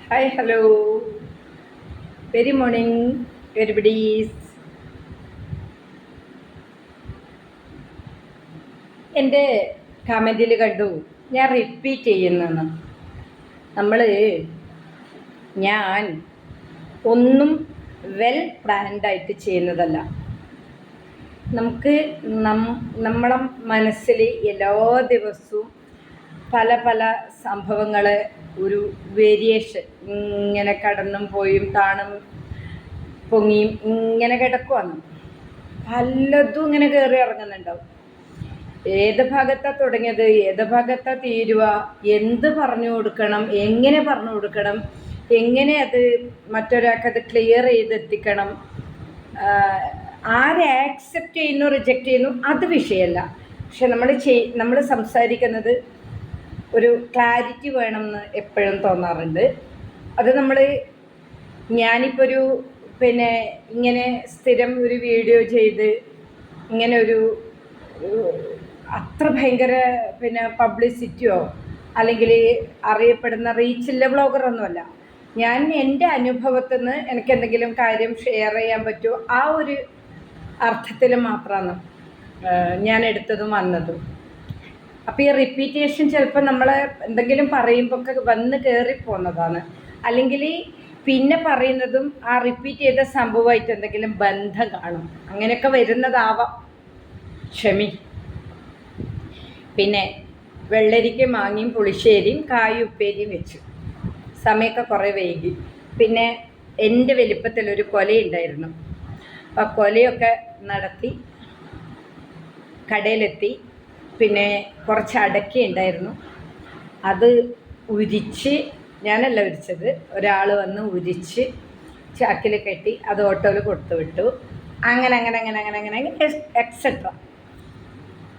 Hi hello very morning everybody's. എൻ്റെ കമൻറ്റിൽ കണ്ടു ഞാൻ റിപ്പീറ്റ് ചെയ്യുന്നെന്ന്. നമ്മൾ ഞാൻ ഒന്നും വെൽ പ്ലാൻഡായിട്ട് ചെയ്യുന്നതല്ല. നമുക്ക് നമ്മളെ മനസ്സിൽ എല്ലാ ദിവസവും പല പല സംഭവങ്ങൾ ഒരു വേരിയേഷൻ ഇങ്ങനെ കടന്നും പോയും താണും പൊങ്ങിയും ഇങ്ങനെ കിടക്കുവാണ്. പലതും ഇങ്ങനെ കയറി ഇറങ്ങുന്നുണ്ടാവും. ഏത് ഭാഗത്താണ് തുടങ്ങിയത്, ഏത് ഭാഗത്താണ് തീരുക, എന്ത് പറഞ്ഞു കൊടുക്കണം, എങ്ങനെ പറഞ്ഞു കൊടുക്കണം, എങ്ങനെ അത് മറ്റൊരാൾക്കത് ക്ലിയർ ചെയ്തെത്തിക്കണം, ആരെ ആക്സെപ്റ്റ് ചെയ്യുന്നു റിജക്റ്റ് ചെയ്യുന്നു അത് വിഷയമല്ല. പക്ഷെ നമ്മൾ സംസാരിക്കുന്നത് ഒരു ക്ലാരിറ്റി വേണമെന്ന് എപ്പോഴും തോന്നാറുണ്ട്. അത് ഞാനിപ്പോൾ ഇങ്ങനെ സ്ഥിരം ഒരു വീഡിയോ ചെയ്ത് ഇങ്ങനെ ഒരു അത്ര ഭയങ്കര പബ്ലിസിറ്റിയോ അല്ലെങ്കിൽ അറിയപ്പെടുന്ന റീച്ചുള്ള വ്ളോഗറൊന്നുമല്ല. ഞാൻ എൻ്റെ അനുഭവത്തിൽ നിന്ന് എനിക്ക് എന്തെങ്കിലും കാര്യം ഷെയർ ചെയ്യാൻ പറ്റുമോ ആ ഒരു അർത്ഥത്തിൽ മാത്രമാണ് ഞാൻ എടുത്തതും വന്നതും. അപ്പോൾ ഈ റിപ്പീറ്റേഷൻ ചിലപ്പോൾ നമ്മൾ എന്തെങ്കിലും പറയുമ്പോൾ ഒക്കെ വന്ന് കയറിപ്പോകുന്നതാണ്. അല്ലെങ്കിൽ പിന്നെ പറയുന്നതും ആ റിപ്പീറ്റ് ചെയ്ത സംഭവമായിട്ട് എന്തെങ്കിലും ബന്ധം കാണും. അങ്ങനെയൊക്കെ വരുന്നതാവാം, ക്ഷമി. പിന്നെ വെള്ളരിക്ക മാങ്ങയും പുളിശ്ശേരിയും കായും ഉപ്പേരിയും വെച്ചു. സമയമൊക്കെ കുറേ വൈകി. പിന്നെ എൻ്റെ വലിപ്പത്തിലൊരു കൊലയുണ്ടായിരുന്നു. അപ്പോൾ കൊലയൊക്കെ നടത്തി കടയിലെത്തി. പിന്നെ കുറച്ച് അടയ്ക്ക ഉണ്ടായിരുന്നു, അത് ഉരിച്ച്, ഞാനല്ല ഉരിച്ചത്, ഒരാൾ വന്ന് ഉരിച്ച് ചാക്കിൽ കെട്ടി അത് ഓട്ടോയിൽ കൊടുത്തു വിട്ടു. അങ്ങനെ അങ്ങനെ അങ്ങനെ അങ്ങനെ അങ്ങനെ എക്സെട്ര.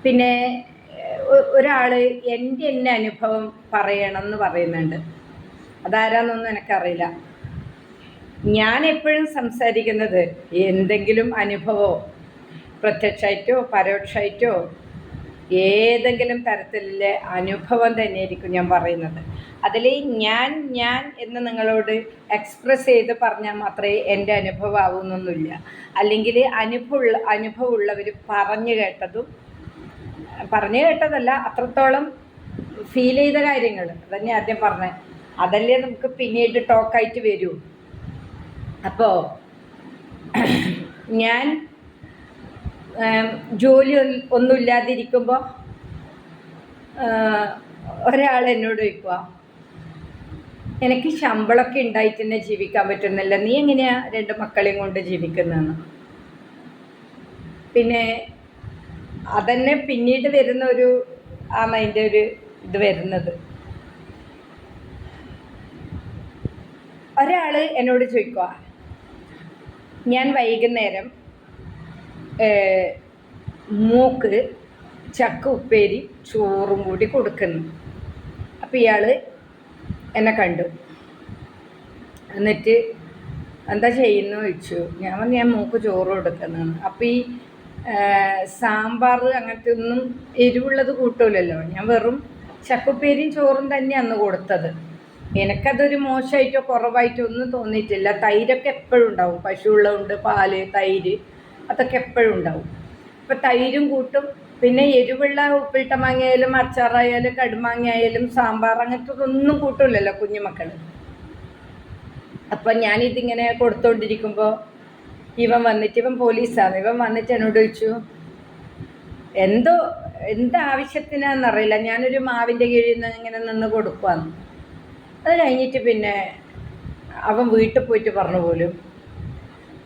പിന്നെ ഒരാൾ എൻ്റെ അനുഭവം പറയണമെന്ന് പറയുന്നുണ്ട്. അതാരാന്നൊന്നും എനിക്കറിയില്ല. ഞാൻ എപ്പോഴും സംസാരിക്കുന്നത് എന്തെങ്കിലും അനുഭവമോ പ്രത്യക്ഷമായിട്ടോ പരോക്ഷമായിട്ടോ ഏതെങ്കിലും തരത്തിലുള്ള അനുഭവം തന്നെയായിരിക്കും ഞാൻ പറയുന്നത്. അതിൽ ഞാൻ എന്ന് നിങ്ങളോട് എക്സ്പ്രസ് ചെയ്ത് പറഞ്ഞാൽ മാത്രമേ എൻ്റെ അനുഭവം ആവുന്നൊന്നുമില്ല. അല്ലെങ്കിൽ അനുഭവമുള്ളവർ പറഞ്ഞു കേട്ടതല്ല, അത്രത്തോളം ഫീൽ ചെയ്ത കാര്യങ്ങൾ അതന്നെ ആദ്യം പറഞ്ഞത്. അതല്ലേ നമുക്ക് പിന്നീട് ടോക്കായിട്ട് വരൂ. അപ്പോൾ ഞാൻ ജോലി ഒന്നുമില്ലാതിരിക്കുമ്പോൾ ഒരാൾ എന്നോട് ചോദിക്കുക, എനിക്ക് ശമ്പളമൊക്കെ ഉണ്ടായിട്ട് തന്നെ ജീവിക്കാൻ പറ്റുന്നില്ല, നീ എങ്ങനെയാണ് 2 മക്കളെയും കൊണ്ട് ജീവിക്കുന്നതെന്ന്. പിന്നെ അതന്നെ പിന്നീട് വരുന്ന അതിൻ്റെ ഒരു ഇത് വരുന്നത്. ഒരാൾ എന്നോട് ചോദിക്കുക, ഞാൻ വൈകുന്നേരം മൂക്ക് ചക്ക ഉപ്പേരി ചോറും കൂടി കൊടുക്കുന്നു. അപ്പോൾ ഇയാൾ എന്നെ കണ്ടു. എന്നിട്ട് എന്താ ചെയ്യുന്നു ചോദിച്ചു. ഞാൻ മൂക്ക് ചോറ് കൊടുക്കുന്നതാണ്. അപ്പോൾ ഈ സാമ്പാർ അങ്ങനത്തെ ഒന്നും എരിവുള്ളത് കൂട്ടൂലല്ലോ. ഞാൻ വെറും ചക്കുപ്പേരിയും ചോറും തന്നെ അന്ന് കൊടുത്തത്. എനിക്കതൊരു മോശമായിട്ടോ കുറവായിട്ടോ ഒന്നും തോന്നിയിട്ടില്ല. തൈരൊക്കെ എപ്പോഴും ഉണ്ടാവും, പശുവുള്ളതുകൊണ്ട് പാല്, തൈര് അതൊക്കെ എപ്പോഴും ഉണ്ടാവും. അപ്പോൾ തൈരും കൂട്ടും. പിന്നെ എരിവുള്ള ഉപ്പിട്ട മാങ്ങയായാലും അച്ചാറായാലും കടുമാങ്ങ ആയാലും സാമ്പാർ അങ്ങനത്തതൊന്നും കൂട്ടില്ലല്ലോ കുഞ്ഞുമക്കൾ. അപ്പം ഞാനിതിങ്ങനെ കൊടുത്തോണ്ടിരിക്കുമ്പോൾ ഇവൻ പോലീസാണ്. ഇവൻ വന്നിട്ട് എന്നോട് ചോദിച്ചു, എന്താവശ്യത്തിനാണെന്നറിയില്ല, ഞാനൊരു മാവിൻ്റെ കീഴിൽ നിന്ന് ഇങ്ങനെ നിന്ന് കൊടുക്കുവാന്ന്. അത് കഴിഞ്ഞിട്ട് പിന്നെ അവൻ വീട്ടിൽ പോയിട്ട് പറഞ്ഞു പോലും,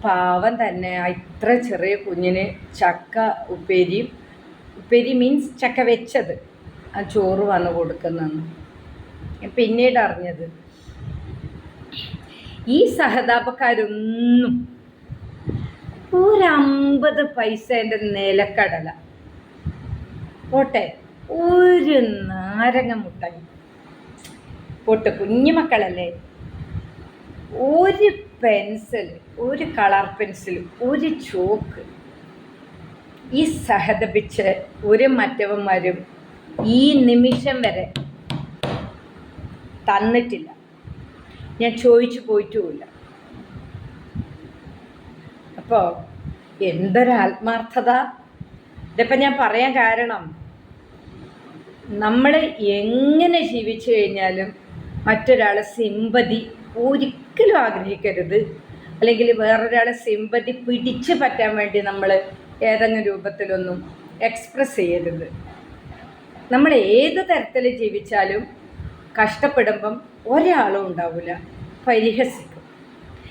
പാവം തന്നെ ഇത്ര ചെറിയ കുഞ്ഞിന് ചക്ക ഉപ്പേരി മീൻസ് ചക്ക വെച്ചത് ആ ചോറ് വന്ന് കൊടുക്കുന്നെന്ന്. പിന്നീട് അറിഞ്ഞത് ഈ സഹതാപക്കാരൊന്നും ഒരു 50 പൈസേൻ്റെ നിലക്കടല പോട്ടെ, ഒരു നാരങ്ങ മുട്ടായി പോട്ടെ, കുഞ്ഞുമക്കളല്ലേ, ഒരു പെൻസിൽ, ഒരു കളർ പെൻസിൽ, ഒരു ചോക്ക് ഈ സഹതപിച്ച് ഒരു മറ്റവന്മാരും ഈ നിമിഷം വരെ തന്നിട്ടില്ല. ഞാൻ ചോദിച്ചു പോയിട്ടുമില്ല. അപ്പോൾ എന്തൊരാത്മാർത്ഥത! ഇതിപ്പോൾ ഞാൻ പറയാൻ കാരണം, നമ്മൾ എങ്ങനെ ജീവിച്ചു കഴിഞ്ഞാലും മറ്റൊരാളെ സിമ്പതി ഒരിക്കലും ആഗ്രഹിക്കരുത്. അല്ലെങ്കിൽ വേറൊരാളെ സിമ്പതി പിടിച്ചു പറ്റാൻ വേണ്ടി നമ്മൾ ഏതെങ്കിലും രൂപത്തിലൊന്നും എക്സ്പ്രസ് ചെയ്യരുത്. നമ്മൾ ഏത് തരത്തിൽ ജീവിച്ചാലും കഷ്ടപ്പെടുമ്പം ഒരാളും ഉണ്ടാവില്ല, പരിഹസിക്കും.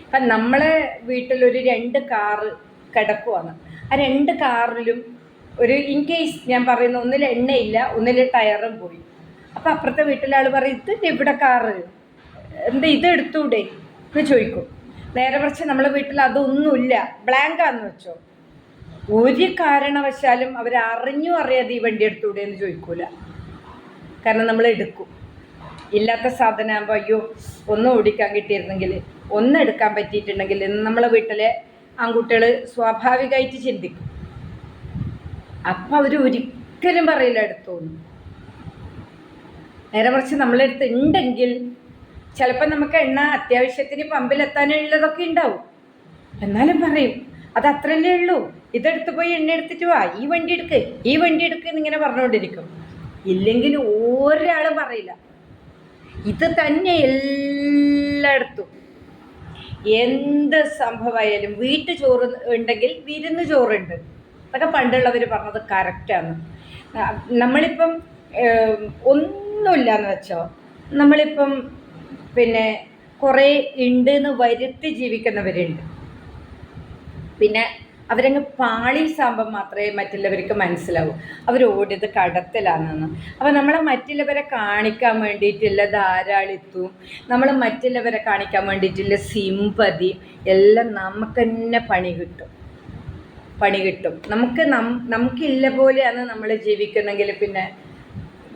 ഇപ്പം നമ്മളെ വീട്ടിലൊരു 2 കാറ് കിടക്കുവാണ്. ആ 2 കാറിലും ഒരു ഇൻ കേസ് ഞാൻ പറയുന്ന, ഒന്നിൽ എണ്ണയില്ല, ഒന്നിൽ ടയറും പോയി. അപ്പം അപ്പുറത്തെ വീട്ടിലെ ആൾ പറയും, ഇത് ഇവിടെ കാറ്, എന്താ ഇത് എടുത്തൂടെ എന്ന് ചോദിക്കും. നേരെ മറിച്ച് നമ്മളെ വീട്ടിൽ അതൊന്നുമില്ല, ബ്ലാങ്കാന്ന് വെച്ചോ, ഒരു കാരണവശാലും അവരറിഞ്ഞു അറിയാതെ ഈ വണ്ടി എടുത്തൂടെ എന്ന് ചോദിക്കൂല. കാരണം നമ്മൾ എടുക്കും. ഇല്ലാത്ത സാധനമാകുമ്പോൾ അയ്യോ ഒന്ന് ഓടിക്കാൻ കിട്ടിയിരുന്നെങ്കിൽ, ഒന്ന് എടുക്കാൻ പറ്റിയിട്ടുണ്ടെങ്കിൽ എന്ന് നമ്മളെ വീട്ടിലെ ആൺകുട്ടികൾ സ്വാഭാവികമായിട്ട് ചിന്തിക്കും. അപ്പം അവർ ഒരിക്കലും പറയില്ല എടുത്തോന്ന്. നേരെ മറിച്ച് നമ്മളെടുത്ത് ഉണ്ടെങ്കിൽ ചിലപ്പോൾ നമുക്ക് എണ്ണ അത്യാവശ്യത്തിന് പമ്പിലെത്താനുള്ളതൊക്കെ ഉണ്ടാവും, എന്നാലും പറയും അത് അത്രയല്ലേ ഉള്ളൂ, ഇതെടുത്ത് പോയി എണ്ണ എടുത്തിട്ട് വാ, ഈ വണ്ടി എടുക്ക് എന്നിങ്ങനെ പറഞ്ഞുകൊണ്ടിരിക്കും. ഇല്ലെങ്കിൽ ഒരാളും പറയില്ല. ഇത് തന്നെ എല്ലായിടത്തും എന്ത് സംഭവമായാലും. വീട്ടു ചോറ് ഉണ്ടെങ്കിൽ വിരുന്ന് ചോറുണ്ട്, അതൊക്കെ പണ്ടുള്ളവർ പറഞ്ഞത് കറക്റ്റാണ്. നമ്മളിപ്പം ഒന്നുമില്ലയെന്ന് വെച്ചോ, നമ്മളിപ്പം പിന്നെ കുറേ ഉണ്ട് എന്ന് വരുത്തി ജീവിക്കുന്നവരുണ്ട്. പിന്നെ അവരങ്ങ് പാളീസാകുമ്പം മാത്രമേ മറ്റുള്ളവർക്ക് മനസ്സിലാവൂ അവർ ഓടിയത് കടത്തിലാണെന്ന്. അപ്പോൾ നമ്മളെ മറ്റുള്ളവരെ കാണിക്കാൻ വേണ്ടിയിട്ടുള്ള ധാരാളിത്വവും നമ്മൾ മറ്റുള്ളവരെ കാണിക്കാൻ വേണ്ടിയിട്ടുള്ള സിമ്പതി എല്ലാം നമുക്ക് തന്നെ പണി കിട്ടും. നമുക്കില്ല പോലെയാണ് നമ്മൾ ജീവിക്കുന്നെങ്കിൽ പിന്നെ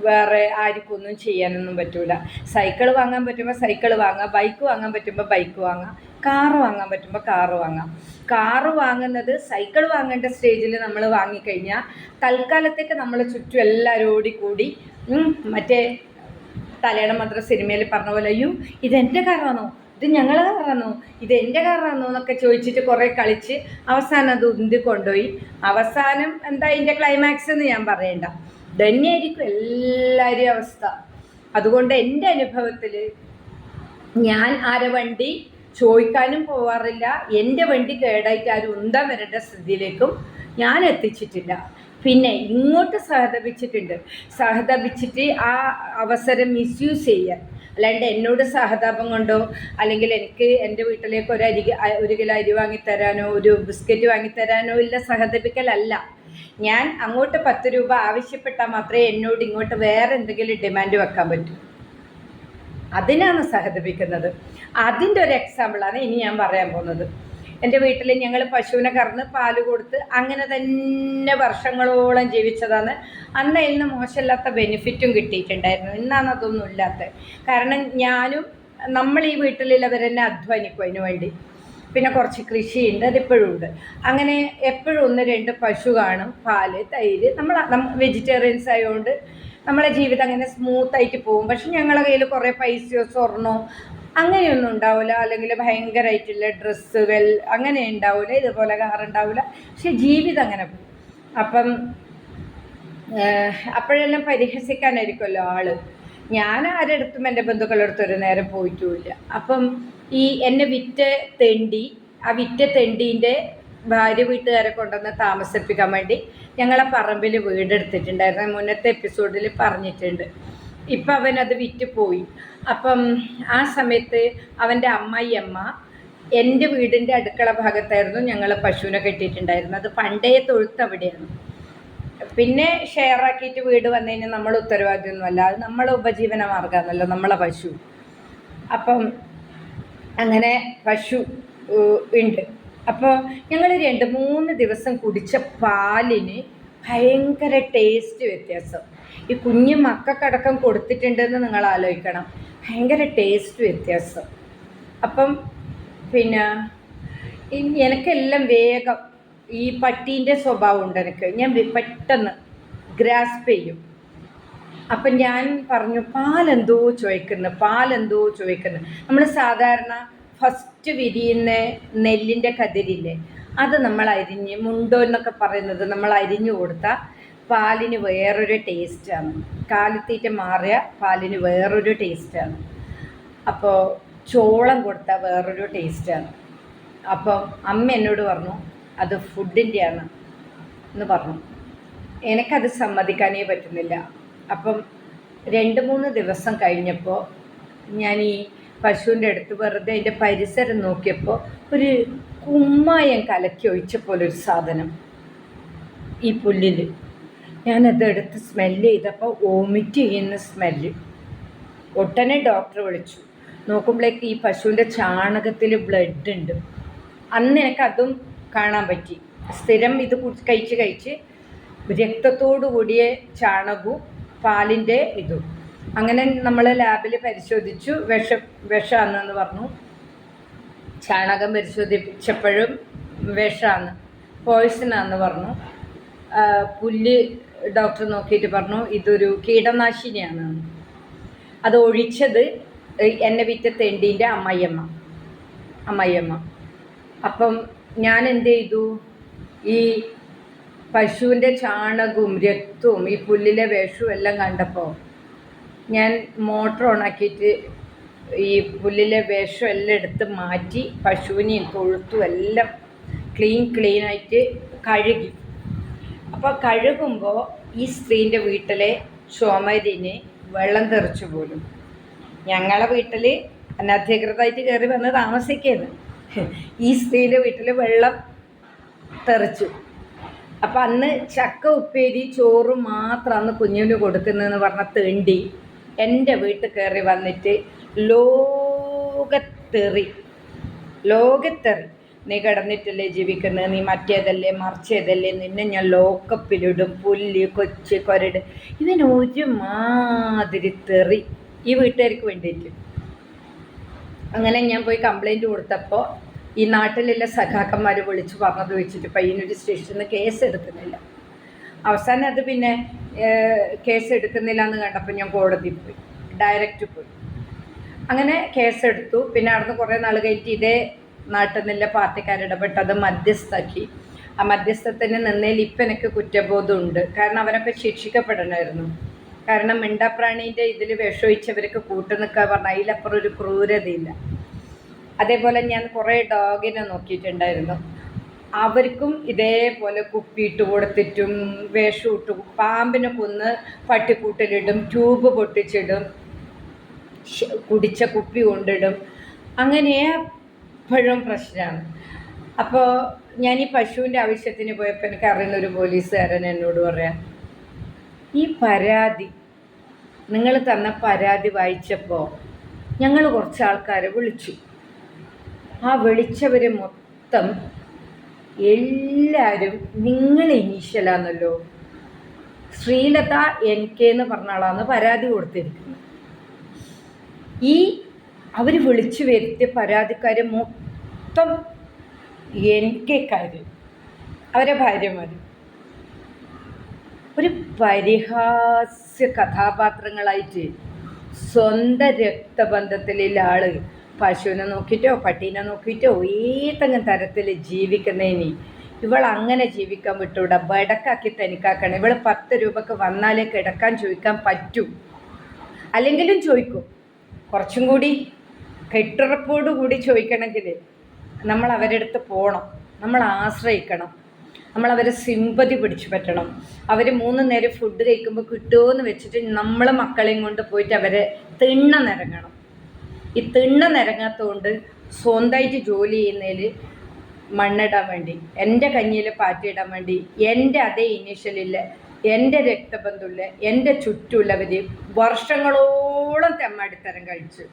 വേറെ ആർക്കും ഒന്നും ചെയ്യാനൊന്നും പറ്റൂല. സൈക്കിൾ വാങ്ങാൻ പറ്റുമ്പോൾ സൈക്കിൾ വാങ്ങാം, ബൈക്ക് വാങ്ങാൻ പറ്റുമ്പോൾ ബൈക്ക് വാങ്ങാം, കാറ് വാങ്ങാൻ പറ്റുമ്പോൾ കാറ് വാങ്ങാം. കാറ് വാങ്ങുന്നത് സൈക്കിൾ വാങ്ങേണ്ട സ്റ്റേജിൽ നമ്മൾ വാങ്ങിക്കഴിഞ്ഞാൽ തൽക്കാലത്തേക്ക് നമ്മൾ ചുറ്റും എല്ലാവരും ഓടിക്കൂടി മറ്റേ തലയുടെ മന്ത്രം സിനിമയിൽ പറഞ്ഞ പോലെ അയ്യോ ഇതെൻ്റെ കാറാണോ, ഇത് ഞങ്ങളെ കാറാണോ, ഇത് എൻ്റെ കാറാണോ എന്നൊക്കെ ചോദിച്ചിട്ട് കുറേ കളിച്ച് അവസാനം അത് ഉന്തി കൊണ്ടുപോയി. അവസാനം എന്താ അതിൻ്റെ ക്ലൈമാക്സ് എന്ന് ഞാൻ പറയണ്ട, തന്നെയായിരിക്കും എല്ലാവരും അവസ്ഥ. അതുകൊണ്ട് എൻ്റെ അനുഭവത്തിൽ ഞാൻ ആരെ വണ്ടി ചോദിക്കാനും പോവാറില്ല. എൻ്റെ വണ്ടി കേടായിട്ട് ആരും ഉന്താൻ വരേണ്ട സ്ഥിതിയിലേക്കും ഞാൻ എത്തിച്ചിട്ടില്ല. പിന്നെ ഇങ്ങോട്ട് സഹതപിച്ചിട്ട് ആ അവസരം മിസ്യൂസ് ചെയ്യാൻ, അല്ലാണ്ട് എന്നോട് സഹതാപം കൊണ്ടോ അല്ലെങ്കിൽ എനിക്ക് എൻ്റെ വീട്ടിലേക്ക് ഒരു കിലോ അരി വാങ്ങിത്തരാനോ ഒരു ബിസ്ക്കറ്റ് വാങ്ങിത്തരാനോ ഇല്ല സഹതപിക്കലല്ല. ഞാൻ അങ്ങോട്ട് 10 രൂപ ആവശ്യപ്പെട്ടാൽ മാത്രമേ എന്നോട് ഇങ്ങോട്ട് വേറെ എന്തെങ്കിലും ഡിമാൻഡ് വെക്കാൻ പറ്റൂ. അതിനാണ് സഹതപിക്കുന്നത്. അതിൻ്റെ ഒരു എക്സാമ്പിളാണ് ഇനി ഞാൻ പറയാൻ പോകുന്നത്. എൻ്റെ വീട്ടിൽ ഞങ്ങൾ പശുവിനെ കറന്ന് പാല് കൊടുത്ത് അങ്ങനെ തന്നെ വർഷങ്ങളോളം ജീവിച്ചതാണ്. അന്ന് അതിൽ നിന്ന് മോശമില്ലാത്ത ബെനിഫിറ്റും കിട്ടിയിട്ടുണ്ടായിരുന്നു. ഇന്നാണ് അതൊന്നും ഇല്ലാത്തത്. കാരണം നമ്മൾ ഈ വീട്ടിലുള്ളവരെന്നെ അധ്വാനിക്കും അതിന് വേണ്ടി. പിന്നെ കുറച്ച് കൃഷിയുണ്ട്, അതിപ്പോഴും ഉണ്ട്. അങ്ങനെ എപ്പോഴും 1-2 പശു കാണും, പാല്, തൈര്. നമ്മൾ വെജിറ്റേറിയൻസ് ആയതുകൊണ്ട് നമ്മളെ ജീവിതം അങ്ങനെ സ്മൂത്തായിട്ട് പോകും. പക്ഷെ ഞങ്ങളുടെ കയ്യിൽ കുറേ പൈസയോ സ്വർണ്ണമോ അങ്ങനെയൊന്നും ഉണ്ടാവില്ല, അല്ലെങ്കിൽ ഭയങ്കരമായിട്ടുള്ള ഡ്രസ്സുകൾ അങ്ങനെ ഉണ്ടാവില്ല, ഇതുപോലെ കാറുണ്ടാവില്ല. പക്ഷെ ജീവിതം അങ്ങനെ പോകും. അപ്പം അപ്പോഴെല്ലാം പരിഹസിക്കാനായിരിക്കുമല്ലോ ആള്. ഞാൻ ആരെടുത്തും എൻ്റെ ബന്ധുക്കളുടെ അടുത്ത് ഒരു നേരം പോയിട്ടുമില്ല. അപ്പം ഈ എന്നെ വിറ്റ തെണ്ടീൻ്റെ ഭാര്യ വീട്ടുകാരെ കൊണ്ടുവന്ന് താമസിപ്പിക്കാൻ വേണ്ടി ഞങ്ങളെ പറമ്പിൽ വീടെടുത്തിട്ടുണ്ടായിരുന്നു. മുന്നത്തെ എപ്പിസോഡിൽ പറഞ്ഞിട്ടുണ്ട്. ഇപ്പം അവനത് വിറ്റ് പോയി. അപ്പം ആ സമയത്ത് അവൻ്റെ അമ്മായിയമ്മ എൻ്റെ വീടിൻ്റെ അടുക്കള ഭാഗത്തായിരുന്നു ഞങ്ങൾ പശുവിനെ കെട്ടിയിട്ടുണ്ടായിരുന്നു. അത് പണ്ടേ തൊഴുത്തവിടെയാണ്. പിന്നെ ഷെയറാക്കിയിട്ട് വീട് വന്നതിന് നമ്മൾ ഉത്തരവാദിയൊന്നുമല്ല, അത് നമ്മളെ ഉപജീവന മാർഗ്ഗമാണല്ലോ നമ്മളെ പശു. അപ്പം അങ്ങനെ പശു ഉണ്ട്. അപ്പോൾ ഞങ്ങൾ 2-3 ദിവസം കുടിച്ച പാലിന് ഭയങ്കര ടേസ്റ്റ് വ്യത്യാസം. ഈ കുഞ്ഞു മക്കൾക്കടക്കം കൊടുത്തിട്ടുണ്ടെന്ന് നിങ്ങൾ ആലോചിക്കണം. ഭയങ്കര ടേസ്റ്റ് വ്യത്യാസം. അപ്പം പിന്നെ എനിക്കെല്ലാം വേഗം ഈ പട്ടീൻ്റെ സ്വഭാവമുണ്ട് എനിക്ക്. ഞാൻ പെട്ടെന്ന് ഗ്രാസ്പ് ചെയ്യും. അപ്പം ഞാൻ പറഞ്ഞു പാലെന്തോ ചുവയ്ക്കുന്നു. നമ്മൾ സാധാരണ ഫസ്റ്റ് വിരിയുന്ന നെല്ലിൻ്റെ കതിരില്ലേ, അത് നമ്മൾ അരിഞ്ഞ് മുണ്ടോ എന്നൊക്കെ പറയുന്നത് നമ്മൾ അരിഞ്ഞു കൊടുത്താൽ പാലിന് വേറൊരു ടേസ്റ്റാണ്. കാലിത്തീറ്റ മാറിയ പാലിന് വേറൊരു ടേസ്റ്റാണ്. അപ്പോൾ ചോളം കൊടുത്താൽ വേറൊരു ടേസ്റ്റാണ്. അപ്പം അമ്മ എന്നോട് പറഞ്ഞു അത് ഫുഡിൻ്റെയാണ് എന്ന് പറഞ്ഞു. എനിക്കത് സമ്മതിക്കാനേ പറ്റുന്നില്ല. അപ്പം 2-3 ദിവസം കഴിഞ്ഞപ്പോൾ ഞാൻ ഈ പശുവിൻ്റെ അടുത്ത് വെറുതെ അതിൻ്റെ പരിസരം നോക്കിയപ്പോൾ ഒരു കുമ്മായം കലക്കി ഒഴിച്ച പോലെ ഒരു സാധനം ഈ പുല്ലിൽ. ഞാനതെടുത്ത് സ്മെല്ല് ചെയ്തപ്പോൾ വോമിറ്റ് ചെയ്യുന്ന സ്മെല്ല്. ഒട്ടനെ ഡോക്ടറെ വിളിച്ചു. നോക്കുമ്പോഴേക്ക് ഈ പശുവിൻ്റെ ചാണകത്തിൽ ബ്ലഡ് ഉണ്ട്. അന്ന് എനിക്കതും കാണാൻ പറ്റി. സ്ഥിരം ഇത് കഴിച്ച് രക്തത്തോടു കൂടിയ ചാണകവും പാലിൻ്റെ ഇതും. അങ്ങനെ നമ്മൾ ലാബിൽ പരിശോധിച്ചു. വിഷമാണെന്ന് പറഞ്ഞു. ചാണകം പരിശോധിച്ചപ്പോഴും വിഷമാണ്, പോയ്സണാണെന്ന് പറഞ്ഞു. പുല്ല് ഡോക്ടർ നോക്കിയിട്ട് പറഞ്ഞു ഇതൊരു കീടനാശിനിയാണ്. അത് ഒഴിച്ചത് എന്നെ വിറ്റ തെണ്ടീൻ്റെ അമ്മയമ്മ. അപ്പം ഞാൻ എന്ത് ചെയ്തു, ഈ പശുവിൻ്റെ ചാണകവും രക്തവും ഈ പുല്ലിലെ വിഷവും എല്ലാം കണ്ടപ്പോൾ ഞാൻ മോട്ടർ ഓണാക്കിയിട്ട് ഈ പുല്ലിലെ വിഷം എല്ലാം എടുത്ത് മാറ്റി പശുവിനെയും തൊഴുത്തും എല്ലാം ക്ലീനായിട്ട് കഴുകി. അപ്പോൾ കഴുകുമ്പോൾ ഈ സ്ത്രീൻ്റെ വീട്ടിലെ ചുമരിന് വെള്ളം തെറിച്ചു പോലും. ഞങ്ങളെ വീട്ടിൽ അനധികൃതമായിട്ട് കയറി വന്ന് താമസിക്കുകയാണ്. ഈ സ്ത്രീയുടെ വീട്ടിൽ വെള്ളം തെറിച്ചു. അപ്പം അന്ന് ചക്ക ഉപ്പേരി ചോറ് മാത്രമാണ് കുഞ്ഞിന് കൊടുക്കുന്നതെന്ന് പറഞ്ഞ തേണ്ടി എൻ്റെ വീട്ടിൽ കയറി വന്നിട്ട് ലോകത്തെറി നീ കിടന്നിട്ടല്ലേ ജീവിക്കുന്നത്, നീ മറ്റേതല്ലേ മറിച്ചേതല്ലേ, നിന്നെ ഞാൻ ലോക്കപ്പിലിടും, പുല്ല് കൊച്ച് കൊരട്, ഇതിനൊരു മാതിരി തെറി ഈ വീട്ടുകാർക്ക് വേണ്ടിയിട്ട്. അങ്ങനെ ഞാൻ പോയി കംപ്ലൈൻറ്റ് കൊടുത്തപ്പോൾ ഈ നാട്ടിലുള്ള സഖാക്കന്മാർ വിളിച്ച് പറഞ്ഞത് വെച്ചിട്ട് പയ്യന്നൂർ സ്റ്റേഷനിൽ നിന്ന് കേസ് എടുക്കുന്നില്ല. അവസാനം അത് പിന്നെ കേസ് എടുക്കുന്നില്ല എന്ന് കണ്ടപ്പോൾ ഞാൻ കോടതിയിൽ പോയി, ഡയറക്റ്റ് പോയി. അങ്ങനെ കേസെടുത്തു. പിന്നെ അവിടുന്ന് കുറേ നാൾ കഴിഞ്ഞിട്ട് ഇതേ നാട്ടിൽ നിന്നുള്ള പാർട്ടിക്കാരിടപെട്ട് അത് മധ്യസ്ഥാക്കി. ആ മധ്യസ്ഥത്തിന് നിന്നതിൽ ഇപ്പം എനിക്ക് കുറ്റബോധമുണ്ട്. കാരണം അവരൊക്കെ ശിക്ഷിക്കപ്പെടണമായിരുന്നു. കാരണം മിണ്ടാപ്രാണീൻ്റെ ഇതിൽ വിഷമൊഴിച്ചവർക്ക് കൂട്ടുനിൽക്കുക പറഞ്ഞാൽ അതിലപ്പുറം ഒരു ക്രൂരതയില്ല. അതേപോലെ ഞാൻ കുറേ ഡോഗിനെ നോക്കിയിട്ടുണ്ടായിരുന്നു. അവർക്കും ഇതേപോലെ കുപ്പിയിട്ട് കൊടുത്തിട്ടും വേഷം ഇട്ട് പാമ്പിനെ കൊന്ന് പട്ടിക്കൂട്ടിലിടും, ട്യൂബ് പൊട്ടിച്ചിടും, കുടിച്ച കുപ്പി കൊണ്ടിടും. അങ്ങനെ എപ്പോഴും പ്രശ്നമാണ്. അപ്പോൾ ഞാൻ ഈ പശുവിൻ്റെ ആവശ്യത്തിന് പോയപ്പോൾ എനിക്ക് അറിയുന്നൊരു പോലീസുകാരൻ എന്നോട് പറയാം, ഈ പരാതി നിങ്ങൾ തന്ന പരാതി വായിച്ചപ്പോൾ ഞങ്ങൾ കുറച്ച് ആൾക്കാരെ വിളിച്ചു. ആ വിളിച്ചവർ മൊത്തം എല്ലാവരും നിങ്ങൾ ഇനീഷ്യലാണല്ലോ, ശ്രീലത NK എന്ന് പറഞ്ഞ ആളാണ് പരാതി കൊടുത്തിരിക്കുന്നത്. ഈ അവർ വിളിച്ചു വരുത്തിയ പരാതിക്കാർ മൊത്തം NKക്കാർ, അവരെ ഭാര്യമാർ. ഒരു പരിഹാസ്യ കഥാപാത്രങ്ങളായിട്ട് സ്വന്തം രക്തബന്ധത്തിലുള്ള ആൾ പശുവിനെ നോക്കിയിട്ടോ പട്ടീനെ നോക്കിയിട്ടോ ഏതെങ്കിലും തരത്തിൽ ജീവിക്കുന്നതിന് ഇവൾ അങ്ങനെ ജീവിക്കാൻ വിട്ടൂടാ, ബടക്കാക്കി തനിക്കാക്കണം. ഇവൾ 10 രൂപക്ക് വന്നാലേ കിടക്കാൻ ചോദിക്കാൻ പറ്റൂ, അല്ലെങ്കിലും ചോദിക്കും. കുറച്ചും കൂടി കെട്ടുറപ്പോടു കൂടി ചോദിക്കണമെങ്കിൽ നമ്മൾ അവരുടെ അടുത്ത് പോകണം, നമ്മൾ ആശ്രയിക്കണം, നമ്മളവരെ സിമ്പതി പിടിച്ചു പറ്റണം. അവർ 3 നേരം ഫുഡ് കഴിക്കുമ്പോൾ കിട്ടുമോയെന്ന് വെച്ചിട്ട് നമ്മൾ മക്കളെയും കൊണ്ട് പോയിട്ട് അവരെ തിണ്ണ നിരങ്ങണം. ഈ തിണ്ണ നിരങ്ങാത്തതുകൊണ്ട് സ്വന്തമായിട്ട് ജോലി ചെയ്യുന്നതിൽ മണ്ണിടാൻ വേണ്ടി, എൻ്റെ കഞ്ഞിയിൽ പാറ്റിയിടാൻ വേണ്ടി, എൻ്റെ അതേ ഇനീഷ്യലില്ല, എൻ്റെ രക്തബന്ധുള്ള, എൻ്റെ ചുറ്റുമുള്ളവർ വർഷങ്ങളോളം തെമ്മാടിത്തരം കഴിച്ചു.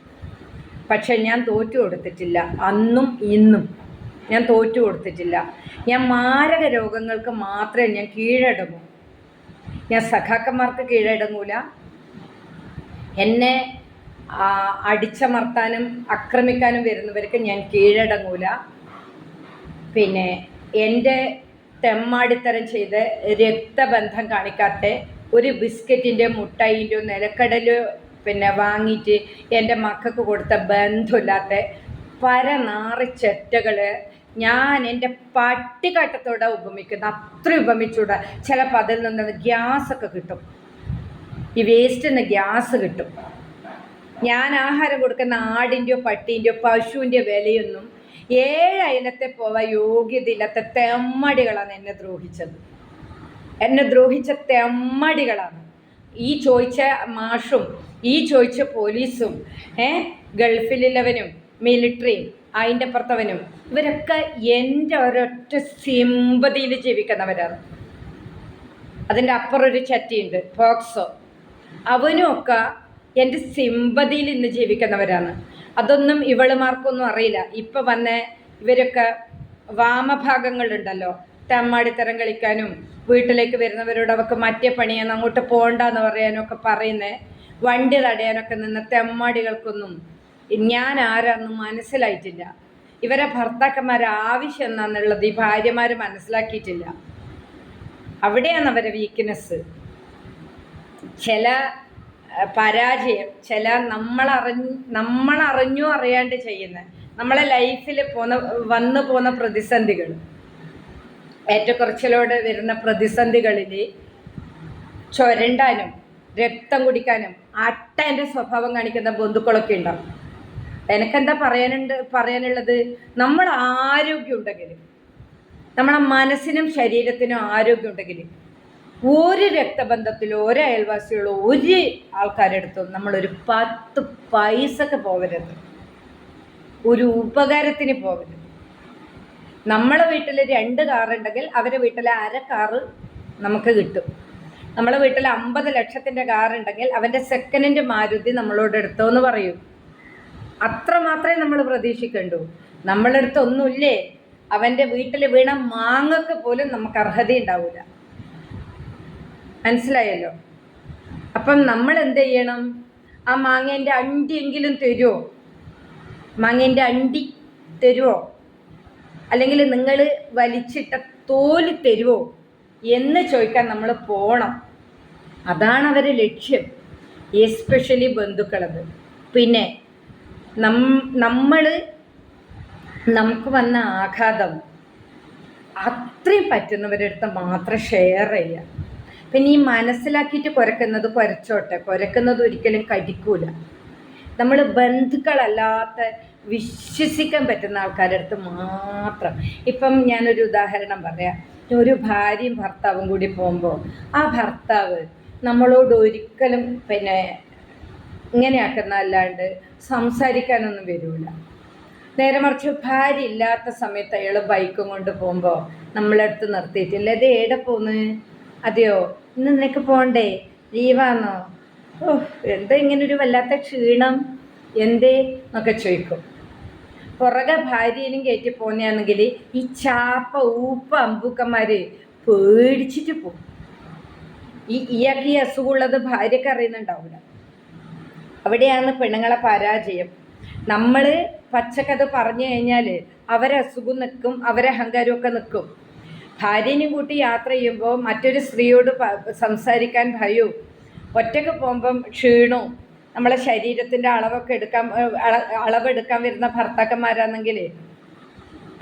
പക്ഷെ ഞാൻ തോറ്റു കൊടുത്തിട്ടില്ല. അന്നും ഇന്നും ഞാൻ തോറ്റു കൊടുത്തിട്ടില്ല. ഞാൻ മാരക രോഗങ്ങൾക്ക് മാത്രമേ ഞാൻ കീഴടങ്ങൂ. ഞാൻ സഖാക്കന്മാർക്ക് കീഴടങ്ങൂല. എന്നെ അടിച്ചമർത്താനും ആക്രമിക്കാനും വരുന്നവർക്ക് ഞാൻ കീഴടങ്ങൂല. പിന്നെ എൻ്റെ തെമ്മാടിത്തരം ചെയ്ത് രക്തബന്ധം കാണിക്കാത്ത ഒരു ബിസ്ക്കറ്റിൻ്റെ മുട്ടായിൻ്റെ നിലക്കടൽ വാങ്ങിയിട്ട് എൻ്റെ മക്കൾക്ക് കൊടുത്ത ബന്ധമില്ലാത്ത പരനാറിച്ചെറ്റകൾ ഞാൻ എൻ്റെ പട്ടിക്കാട്ടത്തോടെ ഉപമിക്കുന്നു. അത്ര ഉപമിച്ചൂടെ. ചിലപ്പോൾ അതിൽ നിന്ന് ഗ്യാസൊക്കെ കിട്ടും, ഈ വേസ്റ്റിൽ നിന്ന് ഗ്യാസ് കിട്ടും. ഞാൻ ആഹാരം കൊടുക്കുന്ന ആടിൻ്റെയോ പട്ടീൻ്റെയോ പശുവിൻ്റെ വിലയൊന്നും 7 അയലത്തെ പോവാൻ യോഗ്യതയില്ലാത്ത തെമ്മടികളാണ് എന്നെ ദ്രോഹിച്ചത്. എന്നെ ദ്രോഹിച്ച തെമ്മടികളാണ് ഈ ചോദിച്ച മാഷും ഈ ചോദിച്ച പോലീസും ഗൾഫിലുള്ളവനും മിലിറ്ററിയും അതിൻ്റെ പുറത്തവനും ഇവരൊക്കെ എൻ്റെ ഒരൊറ്റ സിമ്പതിയിൽ ജീവിക്കുന്നവരാണ്. അതിൻ്റെ അപ്പുറം ഒരു ചട്ടിയുണ്ട് പോക്സോ, അവനുമൊക്കെ എൻ്റെ സിമ്പതിയിൽ ഇന്ന് ജീവിക്കുന്നവരാണ്. അതൊന്നും ഇവളുമാർക്കൊന്നും അറിയില്ല. ഇപ്പം വന്ന ഇവരൊക്കെ വാമഭാഗങ്ങളുണ്ടല്ലോ, തെമ്മാടിത്തരം കളിക്കാനും വീട്ടിലേക്ക് വരുന്നവരോട് അവർക്ക് മറ്റേ പണിയാണ് അങ്ങോട്ട് പോകണ്ടെന്ന് പറയാനൊക്കെ പറയുന്നത്, വണ്ടി തടയാനൊക്കെ നിന്ന് തെമ്മാടികൾക്കൊന്നും ഞാൻ ആരാന്നും മനസ്സിലായിട്ടില്ല. ഇവരെ ഭർത്താക്കന്മാരെ ആവശ്യം എന്നാന്നുള്ളത് ഈ ഭാര്യമാർ മനസ്സിലാക്കിയിട്ടില്ല. അവിടെയാണ് അവരെ വീക്ക്നെസ്. ചില പരാജയം, ചില നമ്മളറിഞ്ഞോ അറിയാണ്ട് ചെയ്യുന്ന നമ്മളെ ലൈഫിൽ വന്നു പോകുന്ന പ്രതിസന്ധികൾ, ഏറ്റക്കുറച്ചിലോട് വരുന്ന പ്രതിസന്ധികളിൽ ചുരണ്ടാനും രക്തം കുടിക്കാനും അട്ടേൻ്റെ സ്വഭാവം കാണിക്കുന്ന ബന്ധുക്കളൊക്കെ ഉണ്ടാവും. എനിക്കെന്താ പറയാനുള്ളത്, നമ്മൾ ആരോഗ്യം ഉണ്ടെങ്കിൽ, നമ്മളെ മനസ്സിനും ശരീരത്തിനും ആരോഗ്യം ഉണ്ടെങ്കിൽ ഒരു രക്തബന്ധത്തിലോ ഒരു അയൽവാസികളോ ഒരു ആൾക്കാരെടുത്തും നമ്മളൊരു 10 പൈസക്ക് പോകരുത്, ഒരു ഉപകാരത്തിന് പോകരുത്. നമ്മളെ വീട്ടിൽ 2 കാറുണ്ടെങ്കിൽ അവരെ വീട്ടിൽ 1/2 കാറ് നമുക്ക് കിട്ടും. നമ്മളെ വീട്ടിൽ 50 ലക്ഷത്തിൻ്റെ കാറുണ്ടെങ്കിൽ അവൻ്റെ സെക്കൻഡ് ഹാൻഡ് മാരുതി നമ്മളോട് എടുത്തോ എന്ന് പറയും. അത്ര മാത്രമേ നമ്മൾ പ്രതീക്ഷിക്കണ്ടൂ. നമ്മളെടുത്ത് ഒന്നുമില്ലേ, അവൻ്റെ വീട്ടിൽ വീണ മാങ്ങക്ക് പോലും നമുക്ക് അർഹതയുണ്ടാവില്ല. മനസ്സിലായല്ലോ? അപ്പം നമ്മൾ എന്ത് ചെയ്യണം? ആ മാങ്ങേൻ്റെ അണ്ടിയെങ്കിലും തരുമോ? മാങ്ങേൻ്റെ അണ്ടി തരുമോ? അല്ലെങ്കിൽ നിങ്ങൾ വലിച്ചിട്ട തോല് തരുമോ എന്ന് ചോദിക്കാൻ നമ്മൾ പോകണം. അതാണ് അവരുടെ ലക്ഷ്യം, എസ്പെഷ്യലി ബന്ധുക്കളത്. പിന്നെ നമുക്ക് വന്ന ആഘാതം അത്രയും പറ്റുന്നവരുടെ അടുത്ത് മാത്രം ഷെയർ ചെയ്യുക. പിന്നെ ഈ മനസ്സിലാക്കിയിട്ട് കുരക്കുന്നത് കുരച്ചോട്ടെ, കുരക്കുന്നത് ഒരിക്കലും കടിക്കൂല. നമ്മൾ ബന്ധുക്കളല്ലാത്ത വിശ്വസിക്കാൻ പറ്റുന്ന ആൾക്കാരുടെ അടുത്ത് മാത്രം. ഇപ്പം ഞാനൊരു ഉദാഹരണം പറയാം. ഒരു ഭാര്യയും ഭർത്താവും കൂടി പോകുമ്പോൾ ആ ഭർത്താവ് നമ്മളോട് ഒരിക്കലും ഇങ്ങനെയാക്കുന്ന അല്ലാണ്ട് സംസാരിക്കാനൊന്നും വരില്ല. നേരെ മറിച്ച് ഭാര്യ ഇല്ലാത്ത സമയത്ത് അയാൾ ബൈക്കും കൊണ്ട് പോകുമ്പോൾ നമ്മളടുത്ത് നിർത്തിയിട്ടില്ല, ഇത് എവിടെ പോന്ന്, അതെയോ ഇന്ന് നിനക്ക് പോകണ്ടേ, ലീവാന്നോ, ഓ എന്താ ഇങ്ങനൊരു വല്ലാത്ത ക്ഷീണം, എന്തേ എന്നൊക്കെ ചോദിക്കും. പുറകെ ഭാര്യയിലും കയറ്റി പോകുന്നതാണെങ്കിൽ ഈ ചാപ്പ ഊപ്പ അമ്പൂക്കന്മാർ പേടിച്ചിട്ട് പോകും. ഇയാൾക്ക് ഈ അസുഖമുള്ളത് ഭാര്യക്ക് അറിയുന്നുണ്ടാവില്ല. അവിടെയാണ് പെണ്ണുങ്ങളെ പരാജയം. നമ്മൾ പച്ചക്കഥ പറഞ്ഞു കഴിഞ്ഞാൽ അവരെ അസുഖം നിൽക്കും, അവരെ അഹങ്കാരമൊക്കെ നിൽക്കും. ഭാര്യനെയും കൂട്ടി യാത്ര ചെയ്യുമ്പോൾ മറ്റൊരു സ്ത്രീയോട് സംസാരിക്കാൻ ഭയവും, ഒറ്റയ്ക്ക് പോകുമ്പം ക്ഷീണവും, നമ്മളെ ശരീരത്തിൻ്റെ അളവെടുക്കാൻ വരുന്ന ഭർത്താക്കന്മാരാണെങ്കിൽ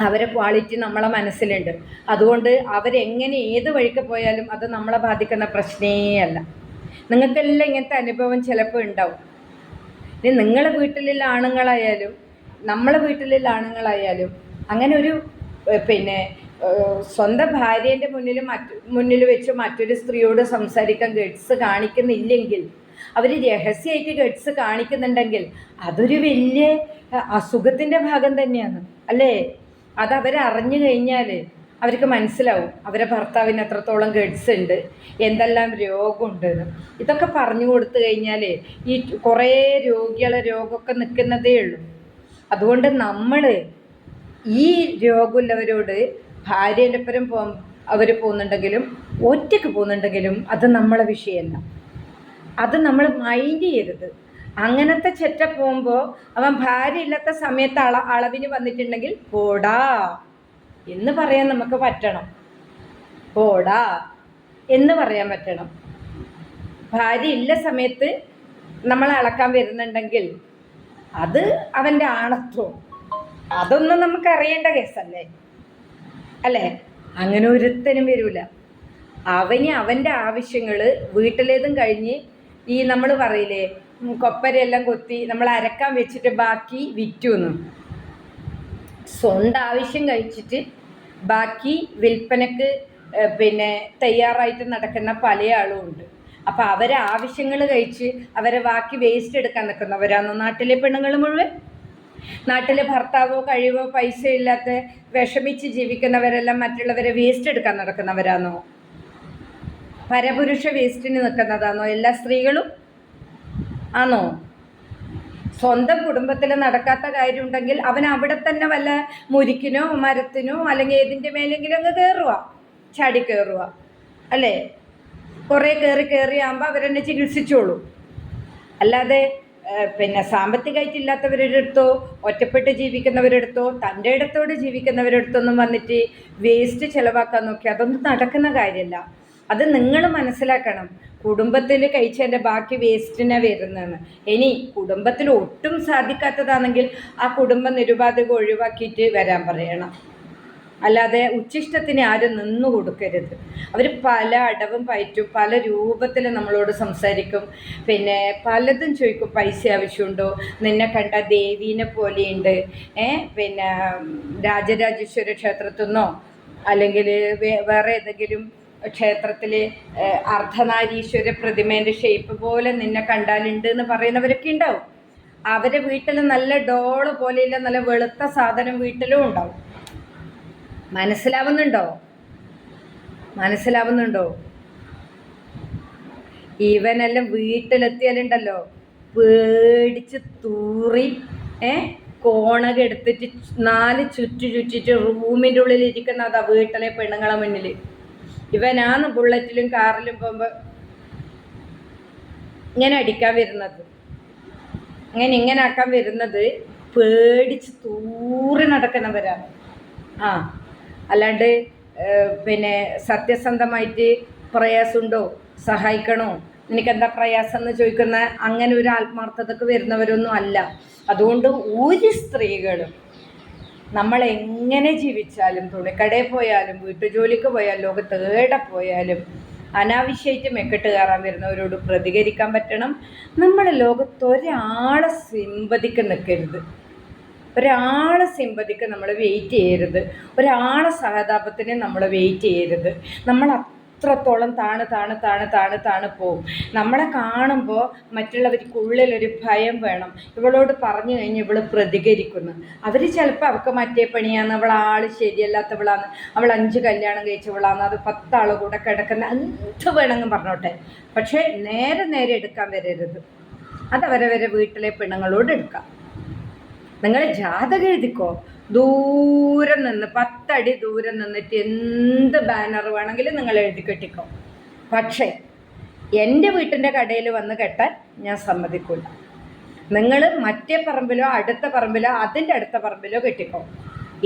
അവരെ ക്വാളിറ്റി നമ്മളെ മനസ്സിലുണ്ട്. അതുകൊണ്ട് അവരെങ്ങനെ ഏത് വഴിക്ക് പോയാലും അത് നമ്മളെ ബാധിക്കുന്ന പ്രശ്നേ അല്ല. നിങ്ങൾക്കെല്ലാം ഇങ്ങനത്തെ അനുഭവം ചിലപ്പോൾ ഉണ്ടാവും. ഇനി നിങ്ങളെ വീട്ടിലുള്ള ആണുങ്ങളായാലും നമ്മളെ വീട്ടിലുള്ള ആണുങ്ങളായാലും അങ്ങനെ ഒരു സ്വന്തം ഭാര്യേൻ്റെ മുന്നിൽ വെച്ച് മറ്റൊരു സ്ത്രീയോട് സംസാരിക്കാൻ ഗഡ്സ് കാണിക്കുന്നില്ലെങ്കിൽ, അവർ രഹസ്യമായിട്ട് ഗഡ്സ് കാണിക്കുന്നുണ്ടെങ്കിൽ അതൊരു വലിയ അസുഖത്തിൻ്റെ ഭാഗം തന്നെയാണ്, അല്ലേ? അത് അവരറിഞ്ഞു കഴിഞ്ഞാൽ അവർക്ക് മനസ്സിലാവും അവരെ ഭർത്താവിന് എത്രത്തോളം ഗഡ്സ് ഉണ്ട്, എന്തെല്ലാം രോഗമുണ്ട്. ഇതൊക്കെ പറഞ്ഞു കൊടുത്തു കഴിഞ്ഞാൽ ഈ കുറേ രോഗമൊക്കെ നിൽക്കുന്നതേ ഉള്ളൂ. അതുകൊണ്ട് നമ്മൾ ഈ രോഗമുള്ളവരോട് ഭാര്യയുടെ ഒപ്പം അവർ പോകുന്നുണ്ടെങ്കിലും ഒറ്റയ്ക്ക് പോകുന്നുണ്ടെങ്കിലും അത് നമ്മളെ വിഷയമല്ല, അത് നമ്മൾ മൈൻഡ് ചെയ്യരുത്. അങ്ങനത്തെ ചെറ്റ പോകുമ്പോൾ അവൻ ഭാര്യ ഇല്ലാത്ത സമയത്ത് അളവിന് വന്നിട്ടുണ്ടെങ്കിൽ പോടാ എന്ന് പറയാൻ നമുക്ക് പറ്റണം. പോടാ എന്ന് പറയാൻ പറ്റണം. ഭാര്യ ഇല്ല സമയത്ത് നമ്മളെ അളക്കാൻ വരുന്നുണ്ടെങ്കിൽ അത് അവൻ്റെ ആണത്വം, അതൊന്നും നമുക്ക് അറിയേണ്ട കേസല്ലേ അല്ലേ? അങ്ങനെ ഒരുത്തനും വരില്ല. അവൻ്റെ ആവശ്യങ്ങൾ വീട്ടിലേതും കഴിഞ്ഞ് ഈ നമ്മൾ പറയില്ലേ കൊപ്പരയെല്ലാം കൊത്തി നമ്മൾ അരക്കാൻ വെച്ചിട്ട് ബാക്കി വിറ്റുന്നു, സ്വന്തം ആവശ്യം കഴിച്ചിട്ട് ബാക്കി വിൽപ്പനക്ക് തയ്യാറായിട്ട് നടക്കുന്ന പല ആളും ഉണ്ട്. അപ്പം അവരെ ആവശ്യങ്ങൾ കഴിച്ച് അവരെ ബാക്കി വേസ്റ്റ് എടുക്കാൻ നിൽക്കുന്നവരാണോ നാട്ടിലെ പെണ്ണുങ്ങൾ മുഴുവൻ? നാട്ടിലെ ഭർത്താവോ കഴിവോ പൈസ ഇല്ലാത്ത വിഷമിച്ച് ജീവിക്കുന്നവരെല്ലാം മറ്റുള്ളവരെ വേസ്റ്റ് എടുക്കാൻ നടക്കുന്നവരാണോ? പരപുരുഷ വേസ്റ്റിന് നിൽക്കുന്നതാണോ എല്ലാ സ്ത്രീകളും? ആണോ? സ്വന്തം കുടുംബത്തിൽ നടക്കാത്ത കാര്യം ഉണ്ടെങ്കിൽ അവൻ അവിടെ തന്നെ വല്ല മുരിക്കിനോ മരത്തിനോ അല്ലെങ്കിൽ ഏതിൻ്റെ മേലെങ്കിലും അങ്ങ് കയറുക, ചാടി കയറുക അല്ലേ? കുറേ കയറിയാകുമ്പോൾ അവരെന്നെ ചികിത്സിച്ചോളൂ. അല്ലാതെ സാമ്പത്തികമായിട്ടില്ലാത്തവരുടെ അടുത്തോ ഒറ്റപ്പെട്ട് ജീവിക്കുന്നവരെടുത്തോ തൻ്റെ ഇടത്തോട് ജീവിക്കുന്നവരെടുത്തൊന്നും വന്നിട്ട് വേസ്റ്റ് ചിലവാക്കാൻ നോക്കി അതൊന്നും നടക്കുന്ന കാര്യമല്ല. അത് നിങ്ങൾ മനസ്സിലാക്കണം. കുടുംബത്തിൽ കഴിച്ചതിൻ്റെ ബാക്കി വേസ്റ്റിനെ വരുന്നതെന്ന്. ഇനി കുടുംബത്തിൽ ഒട്ടും സാധിക്കാത്തതാണെങ്കിൽ ആ കുടുംബം നിരുപാധികം ഒഴിവാക്കിയിട്ട് വരാൻ പറയണം. അല്ലാതെ ഉച്ഛിഷ്ടത്തിന് ആരും നിന്നു കൊടുക്കരുത്. അവർ പല അടവും പയറ്റും, പല രൂപത്തിൽ നമ്മളോട് സംസാരിക്കും, പലതും ചോദിക്കും. പൈസ ആവശ്യമുണ്ടോ? നിന്നെ കണ്ട ദേവീനെ പോലെയുണ്ട്, രാജരാജേശ്വര ക്ഷേത്രത്തിൽ നിന്നോ അല്ലെങ്കിൽ വേറെ ഏതെങ്കിലും ക്ഷേത്രത്തിൽ അർദ്ധനാരീശ്വര പ്രതിമേൻ്റെ ഷേപ്പ് പോലെ നിന്നെ കണ്ടാലുണ്ട് എന്ന് പറയുന്നവരൊക്കെ ഉണ്ടാവും. അവരെ വീട്ടിൽ നല്ല ഡോള് പോലെയുള്ള നല്ല വെളുത്ത സാധനം വീട്ടിലും ഉണ്ടാവും. മനസ്സിലാവുന്നുണ്ടോ? ഇവനെല്ലാം വീട്ടിലെത്തിയാലുണ്ടല്ലോ പേടിച്ച് തൂറി കോണക എടുത്തിട്ട് 4 ചുറ്റിട്ട് റൂമിൻ്റെ ഉള്ളിൽ ഇരിക്കുന്നതാ വീട്ടിലെ പെണ്ണുങ്ങളെ മുന്നിൽ. ഇവനാണ് ബുള്ളറ്റിലും കാറിലും പോകുമ്പോൾ ഇങ്ങനെ അടിക്കാൻ വരുന്നത്, ഇങ്ങനെ ആക്കാൻ വരുന്നത്. പേടിച്ച് തൂറി നടക്കുന്നവരാണ്. അല്ലാണ്ട് സത്യസന്ധമായിട്ട് പ്രയാസമുണ്ടോ, സഹായിക്കണോ, നിനക്കെന്താ പ്രയാസം എന്ന് ചോദിക്കുന്ന അങ്ങനെ ഒരു ആത്മാർത്ഥതക്ക് വരുന്നവരൊന്നും അല്ല. അതുകൊണ്ട് ഒരു സ്ത്രീകളും നമ്മളെങ്ങനെ ജീവിച്ചാലും, തുണിക്കടയിൽ പോയാലും വീട്ടുജോലിക്ക് പോയാലും ലോകത്ത് എവിടെ പോയാലും അനാവശ്യമായിട്ട് മെക്കെട്ട് കയറാൻ വരുന്നവരോട് പ്രതികരിക്കാൻ പറ്റണം. നമ്മൾ ലോകത്തൊരാളെ സിമ്പതിക്ക് നിൽക്കരുത്, ഒരാളെ സിമ്പതിക്ക് നമ്മൾ വെയിറ്റ് ചെയ്യരുത്, ഒരാളെ സഹതാപത്തിന് നമ്മൾ വെയിറ്റ് ചെയ്യരുത്. നമ്മൾ അത്രത്തോളം താണ് പോവും. നമ്മളെ കാണുമ്പോൾ മറ്റുള്ളവർക്കുള്ളിലൊരു ഭയം വേണം. ഇവളോട് പറഞ്ഞു കഴിഞ്ഞ് ഇവൾ പ്രതികരിക്കുന്നു. അവർ ചിലപ്പോൾ അവൾക്ക് മറ്റേ പണിയാണ്, അവൾ ആൾ ശരിയല്ലാത്തവളാണ്, അവൾ 5 കല്യാണം കഴിച്ചവളാണ്, അത് 10 ആൾ കൂടെ കിടക്കുന്ന എന്ത് വേണമെങ്കിൽ പറഞ്ഞോട്ടെ. പക്ഷേ നേരെ എടുക്കാൻ വരരുത്. അതവരവരെ വീട്ടിലെ പെണ്ണുങ്ങളോട് എടുക്കാം. നിങ്ങൾ ജാതകം എഴുതിക്കോ, ദൂരം നിന്ന് 10 അടി ദൂരം നിന്നിട്ട് എന്ത് ബാനർ വേണമെങ്കിലും നിങ്ങൾ എഴുതി കെട്ടിക്കോ. പക്ഷേ എൻ്റെ വീട്ടിൻ്റെ കടയിൽ വന്ന് കെട്ടാൻ ഞാൻ സമ്മതിക്കില്ല. നിങ്ങൾ മറ്റേ പറമ്പിലോ അടുത്ത പറമ്പിലോ അതിൻ്റെ അടുത്ത പറമ്പിലോ കെട്ടിക്കോ.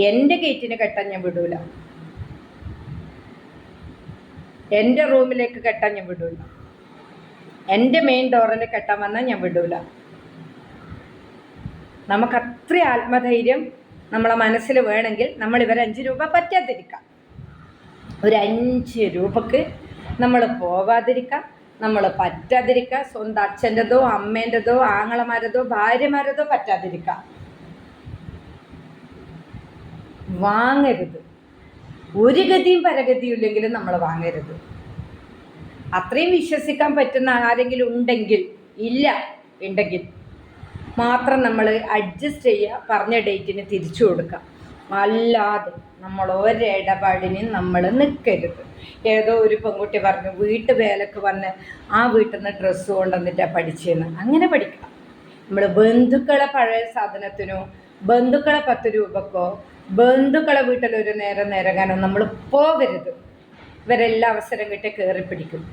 എൻ്റെ ഗേറ്റിന് കെട്ടാൻ ഞാൻ വിടൂല, എൻ്റെ റൂമിലേക്ക് കെട്ടാൻ ഞാൻ വിടൂല, എൻ്റെ മെയിൻ ഡോറിൽ കെട്ടാൻ വന്നാൽ ഞാൻ വിടൂല. നമുക്കത്ര ആത്മധൈര്യം നമ്മളെ മനസ്സിൽ വേണമെങ്കിൽ നമ്മൾ ഇവരെ 5 രൂപ പറ്റാതിരിക്കാം, ഒരു 5 രൂപക്ക് നമ്മൾ പോവാതിരിക്കാം, നമ്മൾ പറ്റാതിരിക്കാം. സ്വന്തം അച്ഛൻ്റെതോ അമ്മേൻ്റെതോ ആങ്ങളമാരതോ ഭാര്യമാരതോ പറ്റാതിരിക്കാം. വാങ്ങരുത്. ഒരു ഗതിയും പരഗതിയും ഇല്ലെങ്കിലും നമ്മൾ വാങ്ങരുത്. അത്രയും വിശ്വസിക്കാൻ പറ്റുന്ന ആരെങ്കിലും ഉണ്ടെങ്കിൽ, ഉണ്ടെങ്കിൽ മാത്രം നമ്മൾ അഡ്ജസ്റ്റ് ചെയ്യുക, പറഞ്ഞ ഡേറ്റിന് തിരിച്ചു കൊടുക്കുക. അല്ലാതെ നമ്മൾ ഒരിടപാടിനും നമ്മൾ നിൽക്കരുത്. ഏതോ ഒരു പെൺകുട്ടി പറഞ്ഞു വീട്ടുവേലക്ക് വന്ന് ആ വീട്ടിൽ നിന്ന് ഡ്രസ്സ് കൊണ്ടുവന്നിട്ടാണ് പഠിച്ചതെന്ന്. അങ്ങനെ പഠിക്കാം. നമ്മൾ ബന്ധുക്കളെ പഴയ സാധനത്തിനോ ബന്ധുക്കളെ 10 രൂപക്കോ ബന്ധുക്കളെ വീട്ടിലൊരു നേരങ്ങാനോ നമ്മൾ പോകരുത്. ഇവരെല്ലാം അവസരം കിട്ടി കയറി പിടിക്കും.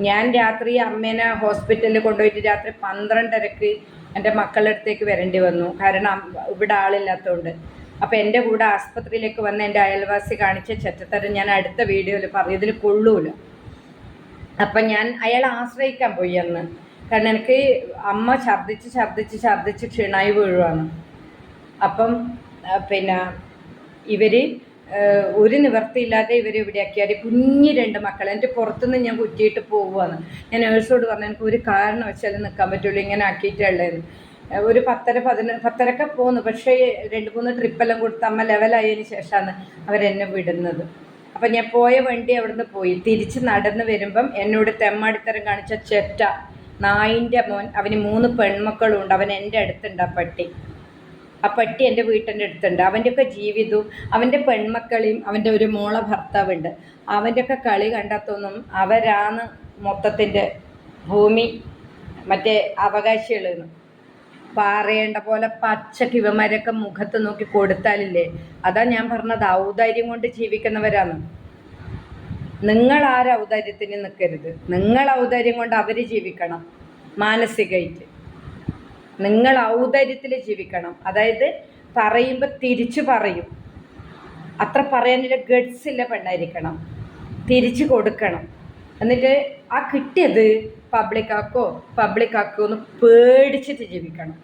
ഞാൻ രാത്രി അമ്മേനെ ഹോസ്പിറ്റലിൽ കൊണ്ടുപോയിട്ട് രാത്രി 12:30-ക്ക് എൻ്റെ മക്കളുടെ അടുത്തേക്ക് വരേണ്ടി വന്നു. കാരണം ഇവിടെ ആളില്ലാത്തതുകൊണ്ട്. അപ്പോൾ എൻ്റെ കൂടെ ആസ്പത്രിയിലേക്ക് വന്ന് എൻ്റെ അയൽവാസി കാണിച്ച ചെറ്റത്തരം ഞാൻ അടുത്ത വീഡിയോയിൽ പറയും, ഇതിൽ കൊള്ളൂല. അപ്പം ഞാൻ അയാളെ ആശ്രയിക്കാൻ പോയി അന്ന്. കാരണം എനിക്ക് അമ്മ ഛർദ്ദിച്ച് ക്ഷീണായി വീഴുവാണ്. അപ്പം പിന്നെ ഇവർ ഒരു നിവർത്തിയില്ലാതെ ഇവർ ഇവിടെയാക്കിയാൽ കുഞ്ഞ് 2 മക്കൾ എൻ്റെ പുറത്തുനിന്ന് ഞാൻ കുറ്റിയിട്ട് പോവുകയാണ്. ഞാൻ നേഴ്സോട് പറഞ്ഞു എനിക്ക് ഒരു കാരണവശാലും നിൽക്കാൻ പറ്റുള്ളൂ, ഇങ്ങനെ ആക്കിയിട്ടുള്ളതെന്ന്. ഒരു 10:30 പോന്നു. പക്ഷേ 2-3 ട്രിപ്പെല്ലാം കൊടുത്ത് അമ്മ ലെവലായതിന് ശേഷമാണ് അവരെന്നെ വിടുന്നത്. അപ്പം ഞാൻ പോയ വണ്ടി അവിടുന്ന് പോയി. തിരിച്ച് നടന്ന് വരുമ്പം എന്നോട് തെമ്മാടിത്തരം കാണിച്ച ചെറ്റ നായിൻ്റെ മോൻ, അവന് 3 പെൺമക്കളും ഉണ്ട്. അവൻ എൻ്റെ അടുത്തുണ്ട്. ആ പട്ടി എൻ്റെ വീട്ടിൻ്റെ അടുത്തുണ്ട്. അവൻ്റെയൊക്കെ ജീവിതവും അവൻ്റെ പെൺമക്കളെയും അവൻ്റെ ഒരു മോളെ ഭർത്താവുണ്ട്. അവൻ്റെയൊക്കെ കളി കണ്ടാത്തൊന്നും അവരാണ് മൊത്തത്തിൻ്റെ ഭൂമി മറ്റേ അവകാശികളെന്ന് പറയേണ്ട പോലെ പച്ചക്ക് ഇവന്മാരൊക്കെ മുഖത്ത് നോക്കി കൊടുത്താലില്ലേ. അതാ ഞാൻ പറഞ്ഞത്, ഔദാര്യം കൊണ്ട് ജീവിക്കുന്നവരാണ്. നിങ്ങൾ ആരും ഔദാര്യത്തിന് നിൽക്കരുത്. നിങ്ങൾ ഔദാര്യം കൊണ്ട് അവർ ജീവിക്കണം. മാനസികമായിട്ട് നിങ്ങൾ ഔദാര്യത്തിൽ ജീവിക്കണം. അതായത് പറയുമ്പോൾ തിരിച്ചു പറയും. അത്ര പറയാനുള്ള ഗഡ്സില്ല പെണ്ണായിരിക്കണം. തിരിച്ചു കൊടുക്കണം. എന്നിട്ട് ആ കിട്ടിയത് പബ്ലിക്കാക്കോ എന്ന് പേടിച്ചിട്ട് ജീവിക്കണം.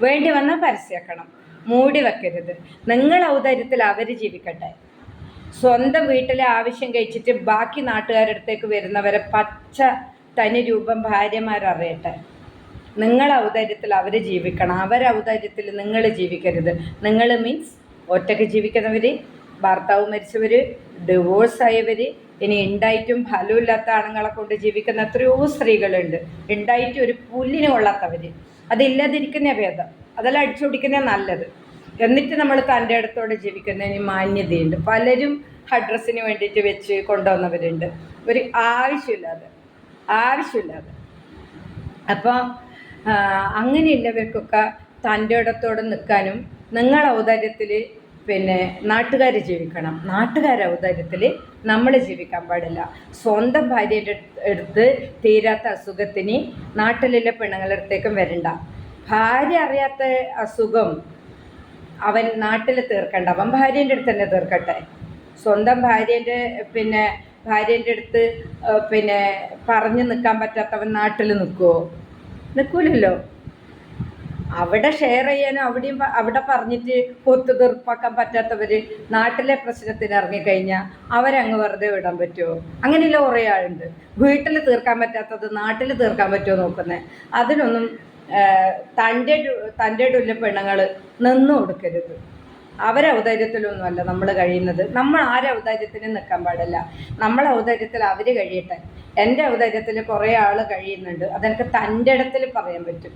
വേണ്ടി വന്നാൽ പരസ്യമാക്കണം. മൂടി വെക്കരുത്. നിങ്ങൾ ഔദാര്യത്തിൽ അവർ ജീവിക്കട്ടെ. സ്വന്തം വീട്ടിലെ ആവശ്യം കഴിച്ചിട്ട് ബാക്കി നാട്ടുകാരുടെ അടുത്തേക്ക് വരുന്നവരെ പച്ച തനി രൂപം ഭാര്യമാരറിയട്ടെ. നിങ്ങൾ ഔദാര്യത്തിൽ അവർ ജീവിക്കണം. ഔദാര്യത്തിൽ നിങ്ങൾ ജീവിക്കരുത്. നിങ്ങൾ മീൻസ് ഒറ്റയ്ക്ക് ജീവിക്കുന്നവർ, ഭർത്താവ് മരിച്ചവർ, ഡിവോഴ്സായവർ, ഇനി ഉണ്ടായിട്ടും ഫലമില്ലാത്ത ആണുങ്ങളെ കൊണ്ട് ജീവിക്കുന്ന എത്രയോ സ്ത്രീകളുണ്ട്. ഉണ്ടായിട്ടും ഒരു പുല്ലിന് കൊള്ളാത്തവർ. അതില്ലാതിരിക്കുന്ന ഭേദം. അതെല്ലാം അടിച്ചുപിടിക്കുന്ന നല്ലത്. എന്നിട്ട് നമ്മൾ തൻ്റെ അടുത്തോടെ ജീവിക്കുന്നതിന് മാന്യതയുണ്ട്. പലരും അഡ്രസ്സിന് വേണ്ടിയിട്ട് വെച്ച് കൊണ്ടുവന്നവരുണ്ട്, ഒരു ആവശ്യമില്ലാതെ. അപ്പോൾ അങ്ങനെയുള്ളവർക്കൊക്കെ തൻ്റെ ഇടത്തോടെ നിൽക്കാനും, നിങ്ങൾ ഔദാര്യത്തിൽ പിന്നെ നാട്ടുകാർ ജീവിക്കണം. ഔദാര്യത്തിൽ നമ്മൾ ജീവിക്കാൻ പാടില്ല. സ്വന്തം ഭാര്യയുടെ അടുത്ത് തീരാത്ത അസുഖത്തിന് നാട്ടിലുള്ള പെണ്ണുങ്ങളുടെ അടുത്തേക്കും വരണ്ട. ഭാര്യ അറിയാത്ത അസുഖം അവൻ നാട്ടിൽ തീർക്കണ്ട. അവൻ ഭാര്യേൻ്റെ അടുത്ത് തന്നെ തീർക്കട്ടെ. സ്വന്തം ഭാര്യേൻ്റെ അടുത്ത് പറഞ്ഞു നിൽക്കാൻ പറ്റാത്തവൻ നാട്ടിൽ നിൽക്കുമോ? നിൽക്കൂലല്ലോ. അവിടെ ഷെയർ ചെയ്യാനും അവിടെ പറഞ്ഞിട്ട് ഒത്തുതീർപ്പാക്കാൻ പറ്റാത്തവർ നാട്ടിലെ പ്രശ്നത്തിന് ഇറങ്ങിക്കഴിഞ്ഞാൽ അവരങ്ങ് വെറുതെ വിടാൻ പറ്റുമോ? അങ്ങനെയുള്ള കുറേ ആളുണ്ട്. വീട്ടിൽ തീർക്കാൻ പറ്റാത്തത് നാട്ടിൽ തീർക്കാൻ പറ്റുമോ നോക്കുന്നത്. അതിനൊന്നും തൻ്റെ ഉള്ള പെണ്ണുങ്ങൾ നിന്നു കൊടുക്കരുത്. ഔദാര്യത്തിലൊന്നുമല്ല നമ്മൾ കഴിയുന്നത്. നമ്മൾ ഔദാര്യത്തിന് നിൽക്കാൻ പാടില്ല. നമ്മളെ ഔദാര്യത്തിൽ അവർ കഴിയട്ടെ. എൻ്റെ ഔദാര്യത്തിൽ കുറേ ആൾ കഴിയുന്നുണ്ട്. അതെനിക്ക് തൻ്റെ ഇടത്തിൽ പറയാൻ പറ്റും.